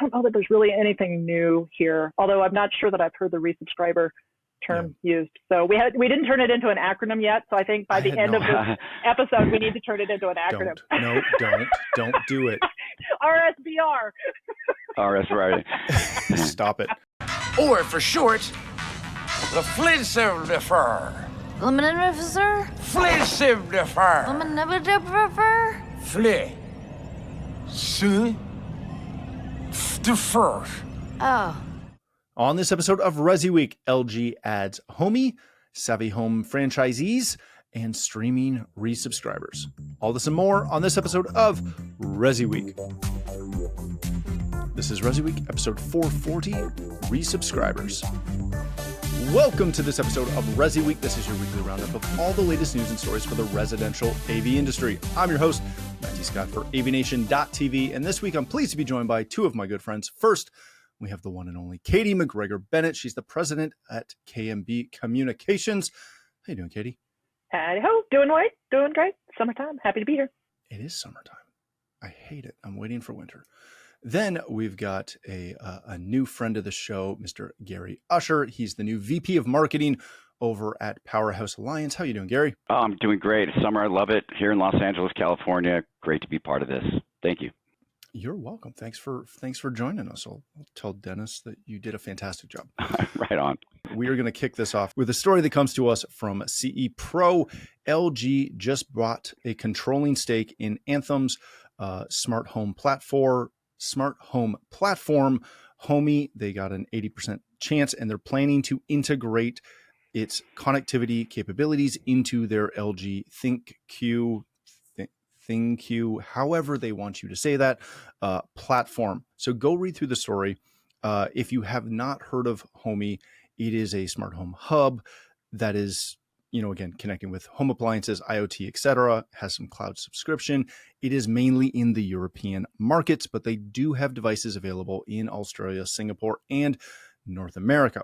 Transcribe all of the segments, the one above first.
don't know that there's really anything new here, although I'm not sure that I've heard the resubscriber term used. So we didn't turn it into an acronym yet. So I think by the end of this episode, we need to turn it into an acronym. Don't do it. RSBR. RS, right. Stop it. Or for short, the Flintstone-defer. Limited officer? Flintstone-defer. Limited officer? Defer. Oh. On this episode of ResiWeek, LG adds Homey, SaaviHome franchisees, and streaming resubscribers. All this and more on this episode of ResiWeek. This is ResiWeek, episode 440, Resubscribers. Welcome to this episode of ResiWeek. This is your weekly roundup of all the latest news and stories for the residential AV industry. I'm your host, Matthew Scott for AVNation.tv, and this week I'm pleased to be joined by two of my good friends. First, we have the one and only Katie McGregor-Bennett. She's the president at KMB Communications. How you doing, Katie? Howdy-ho. Doing great. Summertime. Happy to be here. It is summertime. I hate it. I'm waiting for winter. Then we've got a new friend of the show, Mr. Gary Usher. He's the new VP of Marketing over at Powerhouse Alliance. How you doing, Gary? Oh, I'm doing great. It's summer. I love it. Here in Los Angeles, California. Great to be part of this. Thank you. You're welcome. Thanks for joining us. I'll tell Dennis that you did a fantastic job. Right on. We are going to kick this off with a story that comes to us from CE Pro. LG just bought a controlling stake in Athom's smart home platform, Homey. They got an 80% chance, and they're planning to integrate its connectivity capabilities into their LG ThinQ, however they want you to say that, platform. So go read through the story. If you have not heard of Homey, it is a smart home hub that is, again, connecting with home appliances, IoT, etc., has some cloud subscription. It is mainly in the European markets, but they do have devices available in Australia, Singapore, and North America.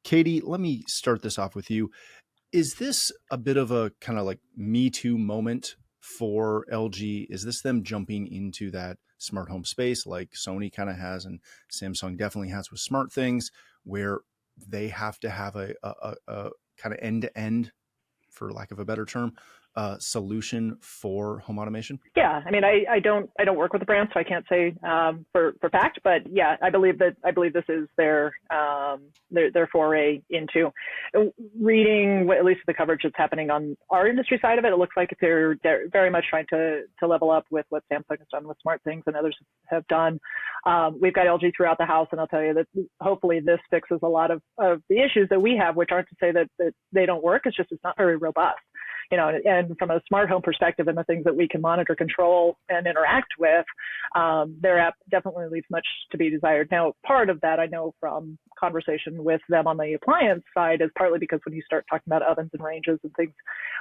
Katie, let me start this off with you. Is this a bit of a kind of like Me Too moment for LG? Is this them jumping into that smart home space like Sony kind of has and Samsung definitely has with smart things, where they have to have a kind of end-to-end, for lack of a better term, solution for home automation? Yeah, I mean, I don't work with the brand, so I can't say for fact, but yeah, I believe this is their foray into reading. At least the coverage that's happening on our industry side of it, it looks like they're very much trying to level up with what Samsung has done with smart things and others have done. We've got LG throughout the house, and I'll tell you that hopefully this fixes a lot of the issues that we have, which aren't to say that they don't work. It's just it's not very robust. And from a smart home perspective and the things that we can monitor, control, and interact with, their app definitely leaves much to be desired. Now, part of that I know from conversation with them on the appliance side is partly because when you start talking about ovens and ranges and things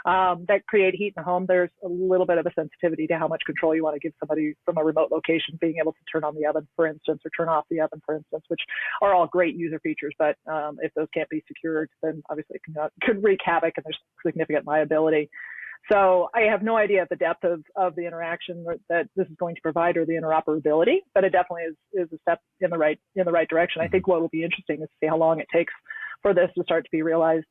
that create heat in the home, there's a little bit of a sensitivity to how much control you want to give somebody from a remote location, being able to turn on the oven, for instance, or turn off the oven, for instance, which are all great user features. But if those can't be secured, then obviously it could wreak havoc, and there's significant liability. So I have no idea the depth of the interaction that this is going to provide or the interoperability, but it definitely is a step in the right direction. I think what will be interesting is to see how long it takes for this to start to be realized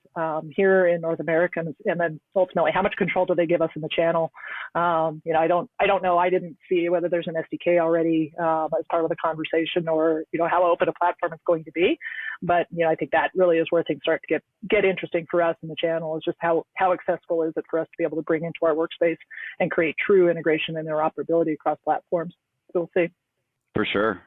here in North America, and then ultimately how much control do they give us in the channel? I don't know. I didn't see whether there's an SDK already as part of the conversation, or how open a platform it's going to be. But I think that really is where things start to get interesting for us in the channel, is just how accessible is it for us to be able to bring into our workspace and create true integration and interoperability across platforms. So we'll see. For sure.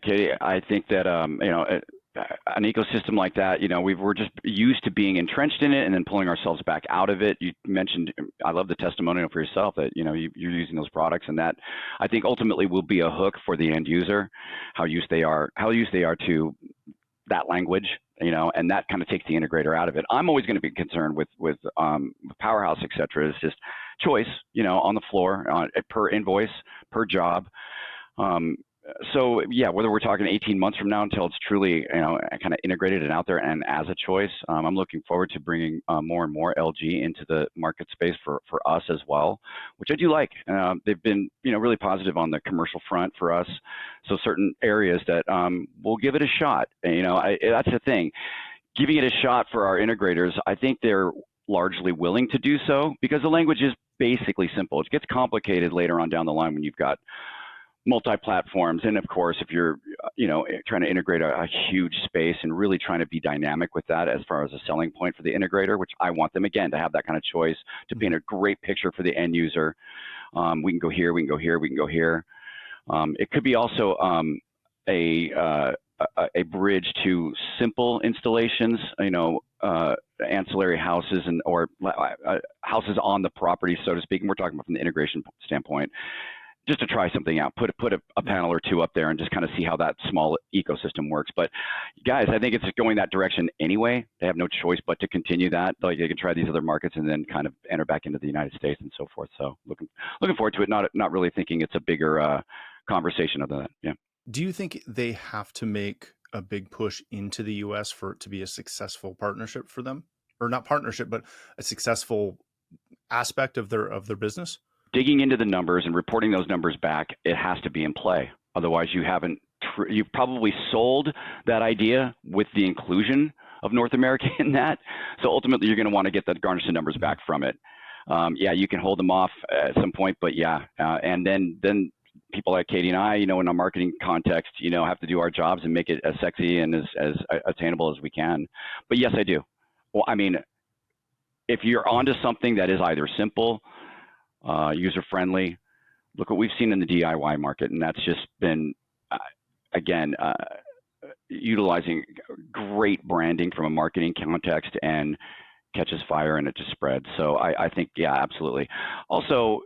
Katie, I think that an ecosystem like that, we're just used to being entrenched in it and then pulling ourselves back out of it. You mentioned, I love the testimonial for yourself that, you're using those products, and that I think ultimately will be a hook for the end user, how used they are to that language, and that kind of takes the integrator out of it. I'm always going to be concerned with Powerhouse, et cetera, is just choice, on the floor, per invoice, per job. so yeah, whether we're talking 18 months from now until it's truly, kind of integrated and out there and as a choice, I'm looking forward to bringing more and more LG into the market space for us as well, which I do like. They've been, really positive on the commercial front for us. So certain areas that we'll give it a shot. That's the thing. Giving it a shot for our integrators, I think they're largely willing to do so because the language is basically simple. It gets complicated later on down the line when you've got multi-platforms, and of course, if you're, trying to integrate a huge space and really trying to be dynamic with that as far as a selling point for the integrator, which I want them again to have that kind of choice to paint a great picture for the end user. We can go here, we can go here, we can go here. It could be also a bridge to simple installations, ancillary houses or houses on the property, so to speak. And we're talking about from the integration standpoint. Just to try something out, put a panel or two up there and just kind of see how that small ecosystem works. But guys, I think it's going that direction anyway. They have no choice but to continue that. Like they can try these other markets and then kind of enter back into the United States and so forth. So looking forward to it. Not really thinking it's a bigger conversation other than that. Yeah. Do you think they have to make a big push into the US for it to be a successful partnership for them? Or not partnership, but a successful aspect of their business? Digging into the numbers and reporting those numbers back, it has to be in play. Otherwise, you've probably sold that idea with the inclusion of North America in that. So ultimately, you're going to want to get that garnish the numbers back from it. You can hold them off at some point, but and then people like Katie and I, in a marketing context, have to do our jobs and make it as sexy and as attainable as we can. But yes, I do. Well, I mean, if you're onto something that is either simple, user-friendly, look what we've seen in the DIY market, and that's just been, utilizing great branding from a marketing context and catches fire and it just spreads. So I think, absolutely. Also,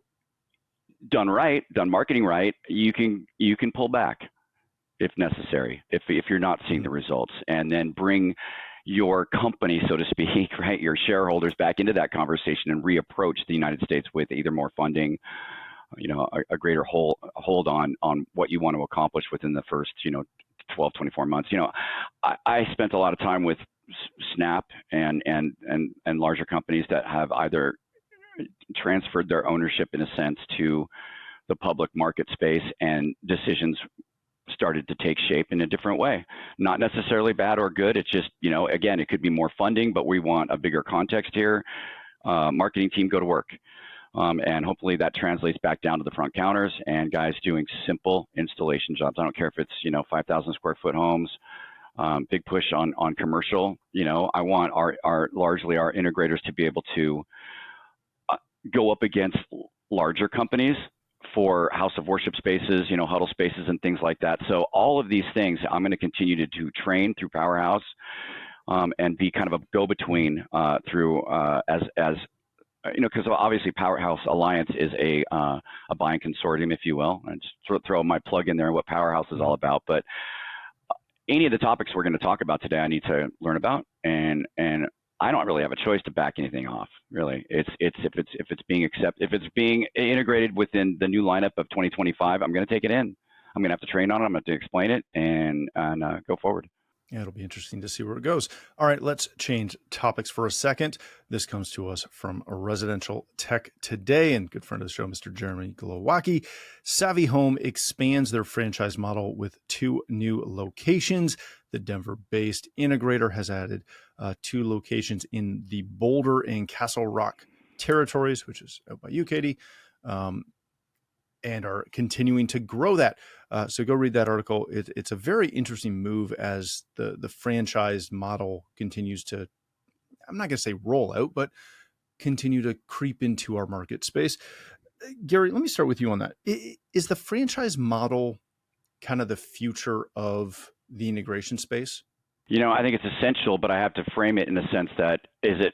done marketing right, you can pull back if necessary, if you're not seeing the results, and then bring your company, so to speak, right, your shareholders back into that conversation and reapproach the United States with either more funding, a greater hold on what you want to accomplish within the first, 12, 24 months. I spent a lot of time with Snap and larger companies that have either transferred their ownership in a sense to the public market space, and decisions started to take shape in a different way. Not necessarily bad or good. It's just, again, it could be more funding, but we want a bigger context here. Marketing team, go to work. And hopefully that translates back down to the front counters and guys doing simple installation jobs. I don't care if it's, 5,000 square foot homes, big push on commercial. I want largely our integrators to be able to go up against larger companies for house of worship spaces, huddle spaces and things like that. So all of these things I'm going to continue to train through Powerhouse, and be kind of a go-between through because obviously Powerhouse Alliance is a buying consortium, if you will. And just throw my plug in there what Powerhouse is all about. But any of the topics we're going to talk about today, I need to learn about, and I don't really have a choice to back anything off. Really, if it's being integrated within the new lineup of 2025, I'm going to take it in. I'm going to have to train on it. I'm going to have to explain it and go forward. Yeah, it'll be interesting to see where it goes. All right, let's change topics for a second. This comes to us from Residential Tech Today and good friend of the show, Mr. Jeremy Glowacki. SaaviHome expands their franchise model with 2 new locations. The Denver-based integrator has added 2 locations in the Boulder and Castle Rock territories, which is out by you, Katie, and are continuing to grow that. So go read that article. It's a very interesting move as the franchise model continues to, I'm not going to say roll out, but continue to creep into our market space. Gary, let me start with you on that. Is the franchise model kind of the future of the integration space? I think it's essential, but I have to frame it in the sense that, is it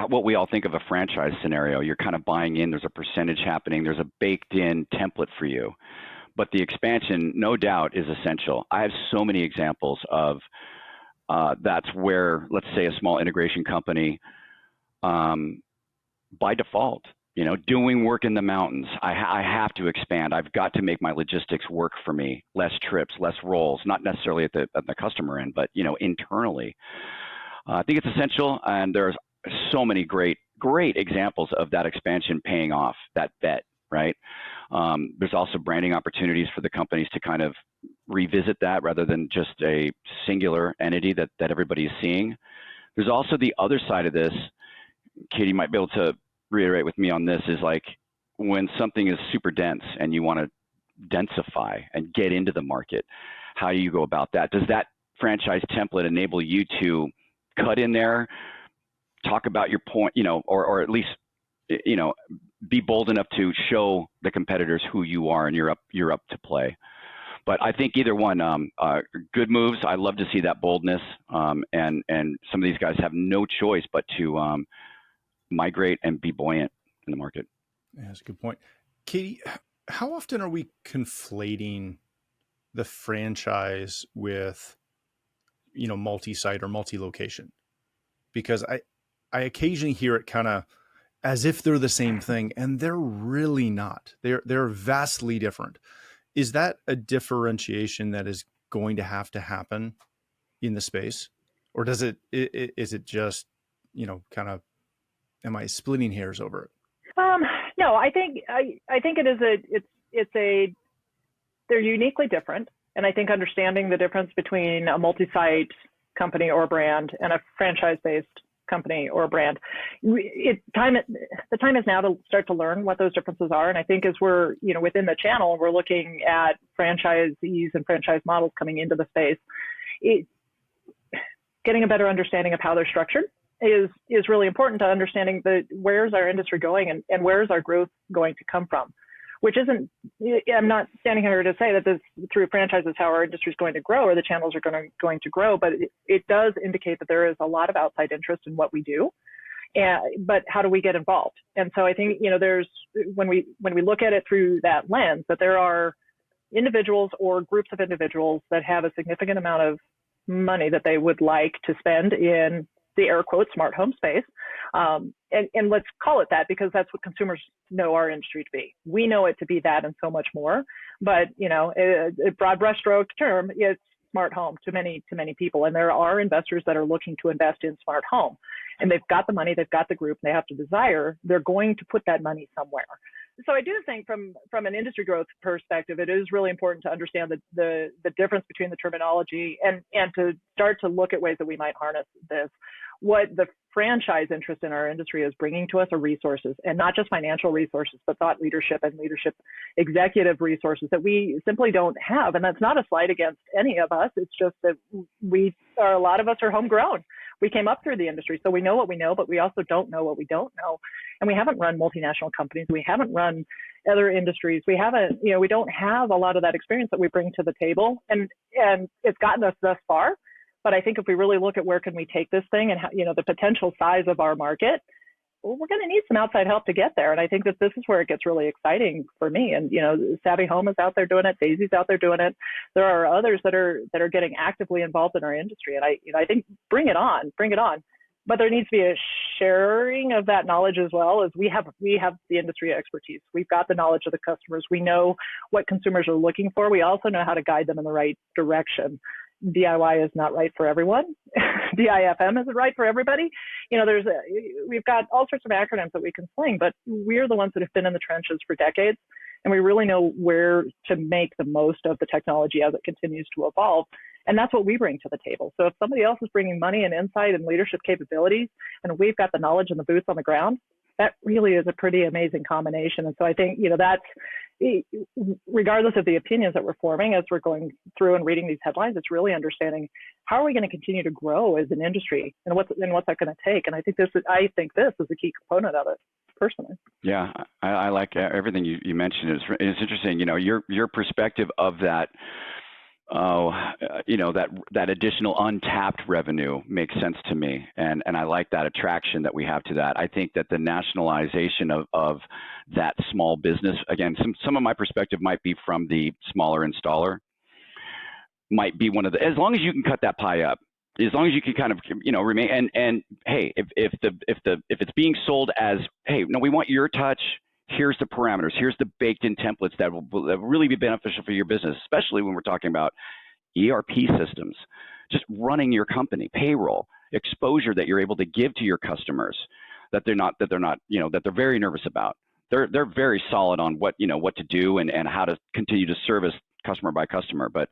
what we all think of a franchise scenario? You're kind of buying in, there's a percentage happening, there's a baked in template for you. But the expansion, no doubt, is essential. I have so many examples of that's where, let's say, a small integration company, by default, doing work in the mountains. I have to expand. I've got to make my logistics work for me. Less trips, less roles, not necessarily at the customer end, but internally. I think it's essential, and there's so many great examples of that expansion paying off, that bet, right? There's also branding opportunities for the companies to kind of revisit that rather than just a singular entity that everybody is seeing. There's also the other side of this. Katie might be able to reiterate with me on this, is like when something is super dense and you want to densify and get into the market, how do you go about that? Does that franchise template enable you to cut in there, talk about your point, or at least, be bold enough to show the competitors who you are and you're up to play? But I think either one, good moves. I love to see that boldness, and some of these guys have no choice but to migrate and be buoyant in the market. Yeah, that's a good point. Katie, how often are we conflating the franchise with, multi-site or multi-location? Because I occasionally hear it kind of as if they're the same thing, and they're really not. They're vastly different. Is that a differentiation that is going to have to happen in the space, or is it just, kind of, am I splitting hairs over it? No, I think it is they're uniquely different. And I think understanding the difference between a multi-site company or brand and a franchise-based company or brand, the time is now to start to learn what those differences are. And I think as we're, within the channel, we're looking at franchisees and franchise models coming into the space, getting a better understanding of how they're structured is really important to understanding where's our industry going and where's our growth going to come from, which isn't, I'm not standing here to say that this through franchises how our industry is going to grow or the channels are going to grow, but it does indicate that there is a lot of outside interest in what we do. But how do we get involved? And so I think, there's, when we look at it through that lens, that there are individuals or groups of individuals that have a significant amount of money that they would like to spend in the air quote smart home space. And let's call it that because that's what consumers know our industry to be. We know it to be that and so much more, but a broad brushstroke term, it's smart home to many people. And there are investors that are looking to invest in smart home, and they've got the money, they've got the group, and they have to desire, they're going to put that money somewhere. So I do think from an industry growth perspective, it is really important to understand the difference between the terminology and to start to look at ways that we might harness this. What the franchise interest in our industry is bringing to us are resources, and not just financial resources, but thought leadership and leadership executive resources that we simply don't have. And that's not a slight against any of us. It's just that a lot of us are homegrown. We came up through the industry, so we know what we know, but we also don't know what we don't know. And we haven't run multinational companies. We haven't run other industries. We haven't, we don't have a lot of that experience that we bring to the table. And it's gotten us thus far. But I think if we really look at where can we take this thing and how, the potential size of our market, well, we're going to need some outside help to get there. And I think that this is where it gets really exciting for me. And, SaaviHome is out there doing it. Daisy's out there doing it. There are others that are getting actively involved in our industry. And I think bring it on. But there needs to be a sharing of that knowledge as well, as we have the industry expertise. We've got the knowledge of the customers. We know what consumers are looking for. We also know how to guide them in the right direction. DIY is not right for everyone. DIFM isn't right for everybody. We've got all sorts of acronyms that we can sling, but we're the ones that have been in the trenches for decades, and we really know where to make the most of the technology as it continues to evolve. And that's what we bring to the table. So if somebody else is bringing money and insight and leadership capabilities, and we've got the knowledge and the boots on the ground, that really is a pretty amazing combination. And so I think, that's, regardless of the opinions that we're forming as we're going through and reading these headlines, it's really understanding how are we going to continue to grow as an industry, and what's that going to take. And I think this is a key component of it, personally. Yeah, I like everything you mentioned. It's interesting, your perspective of that. That additional untapped revenue makes sense to me. And I like that attraction that we have to that. I think that the nationalization of that small business, again, some of my perspective might be from the smaller installer, might be one of as long as you can cut that pie up, as long as you can kind of, remain, and hey, if it's being sold as, hey, no, we want your touch. Here's the parameters. Here's the baked-in templates that will really be beneficial for your business, especially when we're talking about ERP systems, just running your company, payroll, exposure that you're able to give to your customers that they're very nervous about. They're very solid on what to do and how to continue to service customer by customer, but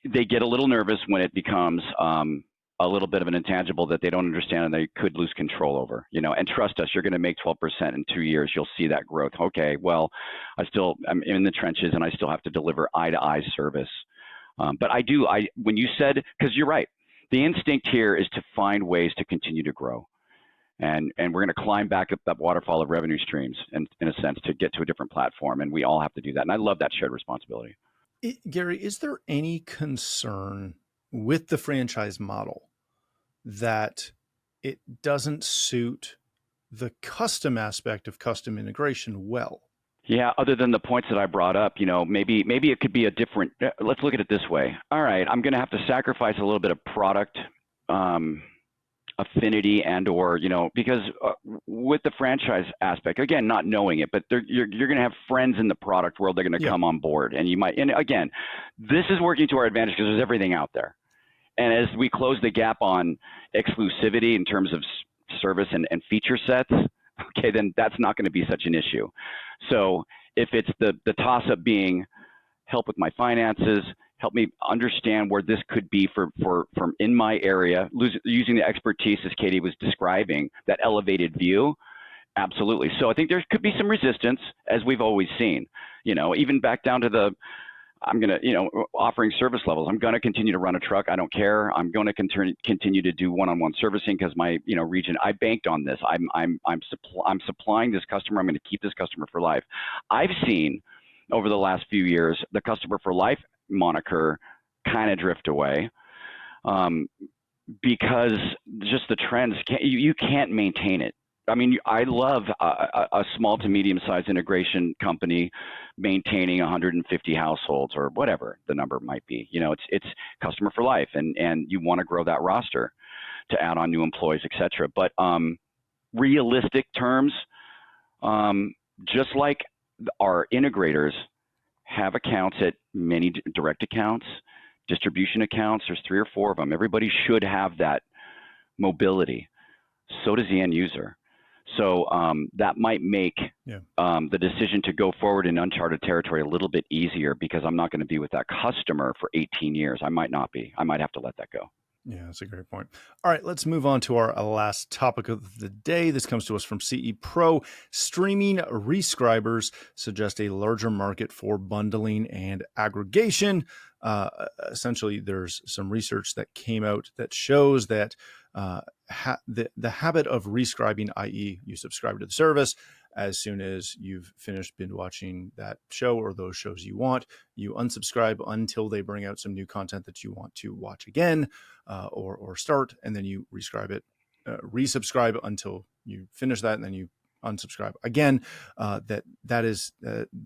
they get a little nervous when it becomes a little bit of an intangible that they don't understand and they could lose control over, and trust us, you're going to make 12% in 2 years. You'll see that growth. Okay, well, I'm in the trenches and I still have to deliver eye-to-eye service. But when you said, because you're right, the instinct here is to find ways to continue to grow. And we're going to climb back up that waterfall of revenue streams in a sense to get to a different platform. And we all have to do that. And I love that shared responsibility. Gary, is there any concern with the franchise model that it doesn't suit the custom aspect of custom integration well? Yeah, other than the points that I brought up, maybe it could be a different, let's look at it this way. All right, I'm going to have to sacrifice a little bit of product affinity or, because with the franchise aspect, again, not knowing it, but you're going to have friends in the product world that are going to come on board. And and again, this is working to our advantage because there's everything out there. And as we close the gap on exclusivity in terms of service and feature sets, okay, then that's not going to be such an issue. So if it's the toss-up being help with my finances, help me understand where this could be from in my area, using the expertise as Katie was describing, that elevated view, absolutely. So I think there could be some resistance, as we've always seen, even back down to offering service levels. I'm going to continue to run a truck. I don't care. I'm going to continue to do one-on-one servicing because my region. I banked on this. I'm supplying this customer. I'm going to keep this customer for life. I've seen over the last few years the customer for life moniker kind of drift away because just the trends you can't maintain it. I mean, I love a small to medium-sized integration company maintaining 150 households or whatever the number might be. It's customer for life, and you want to grow that roster to add on new employees, et cetera. But realistic terms, just like our integrators have accounts at many direct accounts, distribution accounts, there's 3 or 4 of them. Everybody should have that mobility. So does the end user. So that might make the decision to go forward in uncharted territory a little bit easier because I'm not going to be with that customer for 18 years. I might not be. I might have to let that go. Yeah, that's a great point. All right, let's move on to our last topic of the day. This comes to us from CE Pro. Streaming rescribers suggest a larger market for bundling and aggregation. Essentially, there's some research that came out that shows that the habit of rescribing, i.e. you subscribe to the service, as soon as you've finished binge watching that show or those shows you want, you unsubscribe until they bring out some new content that you want to watch again or start, and then you resubscribe until you finish that, and then you unsubscribe again.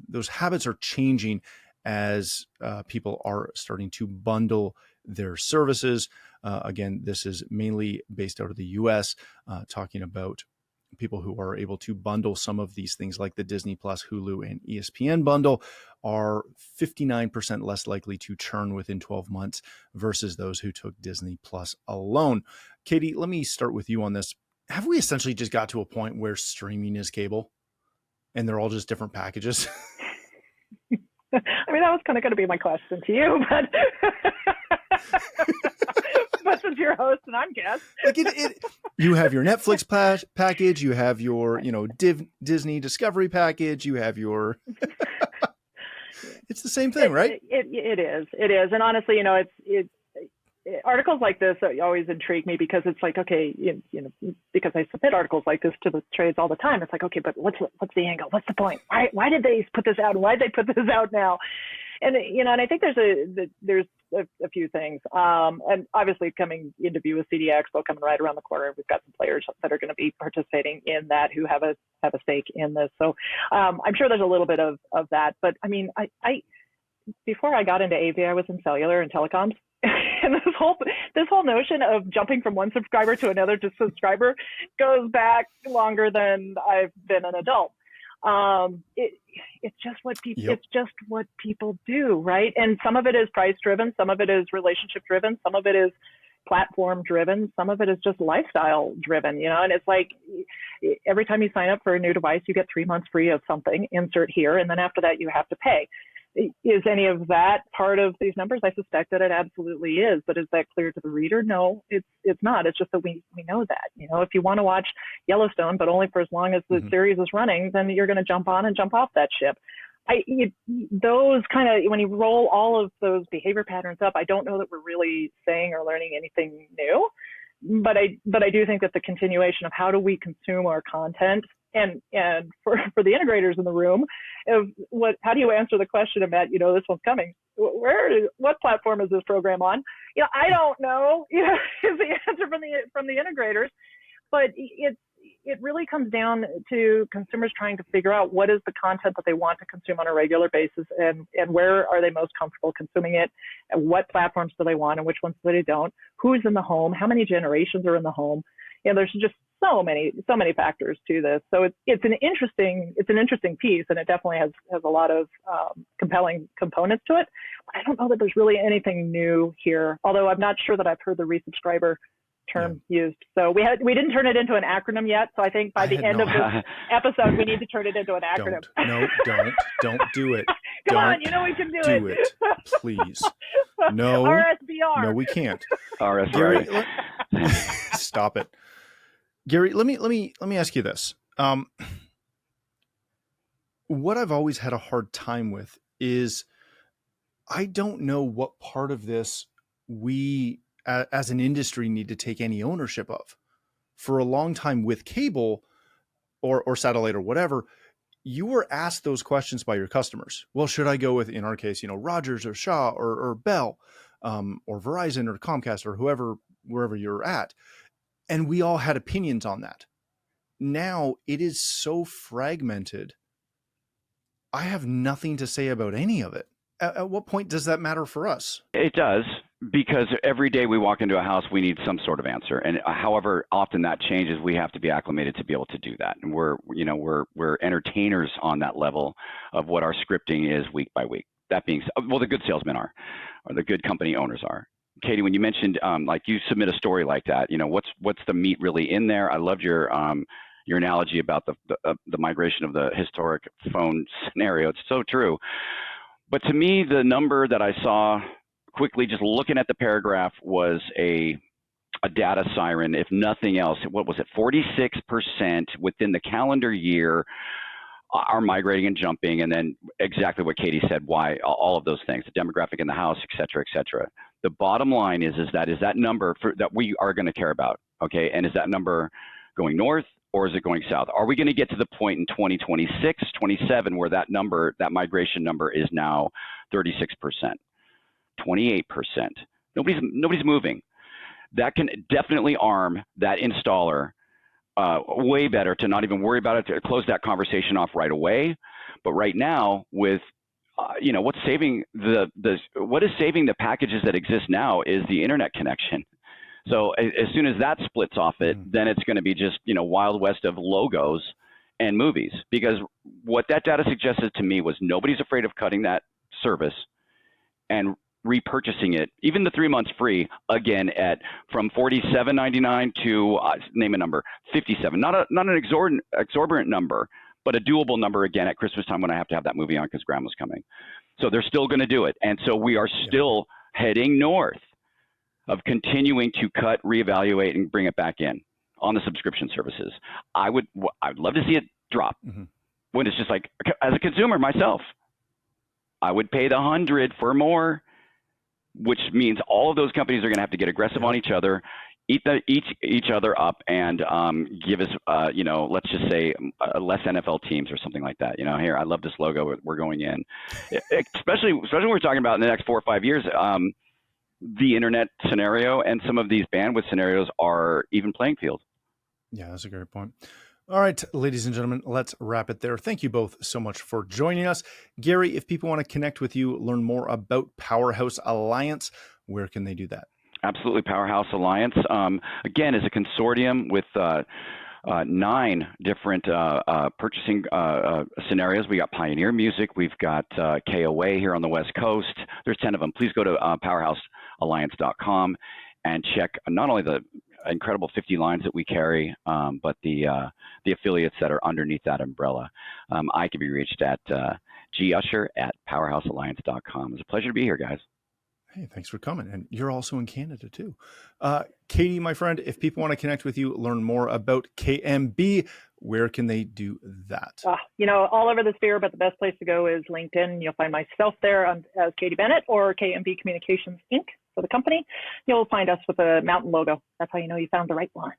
Those habits are changing as people are starting to bundle their services. Again, this is mainly based out of the US, talking about people who are able to bundle some of these things like the Disney Plus, Hulu, and ESPN bundle are 59% less likely to churn within 12 months versus those who took Disney Plus alone. Katie, let me start with you on this. Have we essentially just got to a point where streaming is cable and they're all just different packages? I mean, that was kind of going to be my question to you, but but since you're host and I'm guest, you have your Netflix package, you have your Disney Discovery package, you have your. It's the same thing, right? It is, and honestly, articles like this always intrigue me because it's like, okay, because I submit articles like this to the trades all the time. It's like, okay, but what's the angle? What's the point? Why did they put this out? Why did they put this out now? And and I think there's a few things. And obviously, coming into view with CDX, Expo coming right around the corner, we've got some players that are going to be participating in that who have a stake in this. So I'm sure there's a little bit of that. But I mean, I before I got into AV, I was in cellular and telecoms. And this whole notion of jumping from one subscriber to another to subscriber goes back longer than I've been an adult. It's just what people Yep. it's just what people do, right? And some of it is price driven, some of it is relationship driven, some of it is platform driven, some of it is just lifestyle driven, you know. And it's like every time you sign up for a new device, you get 3 months free of something, insert here, and then after that you have to pay. Is any of that part of these numbers? I suspect that it absolutely is, but is that clear to the reader? No, it's not. It's just that we know that. You know, if you want to watch Yellowstone, but only for as long as the series is running, then you're going to jump on and jump off that ship. Those kind of, when you roll all of those behavior patterns up, I don't know that we're really saying or learning anything new, but I do think that the continuation of how do we consume our content, and for the integrators in the room, how do you answer the question about, you know, this one's coming? What platform is this program on? You know, I don't know. You know, is the answer from the integrators, but it really comes down to consumers trying to figure out what is the content that they want to consume on a regular basis, and where are they most comfortable consuming it, and what platforms do they want and which ones do they don't, who's in the home, how many generations are in the home. You know, there's just so many factors to this. So it's an interesting piece, and it definitely has a lot of compelling components to it. I don't know that there's really anything new here, although I'm not sure that I've heard the resubscriber term used. So we didn't turn it into an acronym yet. So I think by the end of this episode, we need to turn it into an acronym. Don't do it. Come don't on, you know we can do it. Do it, please. No, RSBR. no, we can't. RSBR. Gary, stop it. Gary, let me ask you this. What I've always had a hard time with is I don't know what part of this we as an industry need to take any ownership of. For a long time with cable or satellite or whatever, you were asked those questions by your customers. Well, should I go with, in our case, you know, Rogers or Shaw or Bell or Verizon or Comcast or wherever you're at? And we all had opinions on that. Now it is so fragmented. I have nothing to say about any of it. At what point does that matter for us? It does, because every day we walk into a house, we need some sort of answer. And however often that changes, we have to be acclimated to be able to do that. And we're entertainers on that level of what our scripting is week by week. That being said, well, the good salesmen are, or the good company owners are. Katie, when you mentioned like you submit a story like that, you know, what's the meat really in there? I loved your analogy about the migration of the historic phone scenario. It's so true. But to me, the number that I saw quickly just looking at the paragraph was a data siren, if nothing else. What was it? 46% within the calendar year are migrating and jumping, and then exactly what Katie said, why, all of those things, the demographic in the house, et cetera, et cetera. The bottom line is that number that we are going to care about, okay? And is that number going north or is it going south? Are we going to get to the point in 2026, 27 where that migration number is now 36%, 28%? Nobody's moving. That can definitely arm that installer way better to not even worry about it, to close that conversation off right away. But right now, with what's saving what is saving the packages that exist now is the internet connection. So as soon as that splits off it, then it's going to be just wild west of logos and movies. Because what that data suggested to me was nobody's afraid of cutting that service and repurchasing it, even the 3 months free, again from $47.99 to name a number, $57. Not an exorbitant number, but a doable number again at Christmas time when I have to have that movie on because grandma's coming. So they're still going to do it, and so we are still heading north of continuing to cut, reevaluate, and bring it back in on the subscription services. I'd love to see it drop when it's just like, as a consumer myself, I would pay the $100 for more, which means all of those companies are going to have to get aggressive on each other, eat each other up, and give us, let's just say less NFL teams or something like that. Here, I love this logo. We're going in, especially when we're talking about in the next 4 or 5 years. The internet scenario and some of these bandwidth scenarios are even playing field. Yeah, that's a great point. All right, ladies and gentlemen, let's wrap it there. Thank you both so much for joining us. Gary, if people want to connect with you, learn more about Powerhouse Alliance, where can they do that? Absolutely. Powerhouse Alliance, again, is a consortium with 9 different purchasing scenarios. We got Pioneer Music. We've got KOA here on the West Coast. There's 10 of them. Please go to powerhousealliance.com and check not only the incredible 50 lines that we carry, but the affiliates that are underneath that umbrella. I can be reached at gusher@powerhousealliance.com. It's a pleasure to be here, guys. Hey, thanks for coming. And you're also in Canada too. Katie, my friend, if people want to connect with you, learn more about KMB, where can they do that? All over the sphere, but the best place to go is LinkedIn. You'll find myself there as Katie Bennett, or KMB Communications Inc. for the company. You'll find us with a mountain logo. That's how you know you found the right one.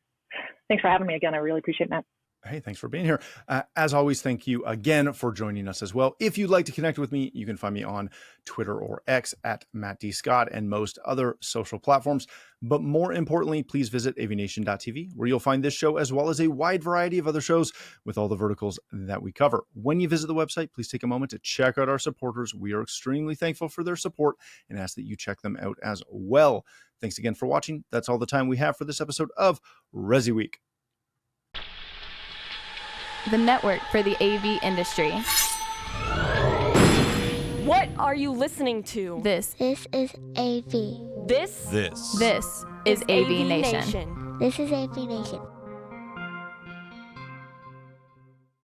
Thanks for having me again. I really appreciate it, Matt. Hey, thanks for being here. As always, thank you again for joining us as well. If you'd like to connect with me, you can find me on Twitter or X at Matt D. Scott and most other social platforms. But more importantly, please visit AVNation.tv, where you'll find this show as well as a wide variety of other shows with all the verticals that we cover. When you visit the website, please take a moment to check out our supporters. We are extremely thankful for their support and ask that you check them out as well. Thanks again for watching. That's all the time we have for this episode of ResiWeek, the network for the AV industry. What are you listening to? This This is AV. This is AVNation. This is AVNation.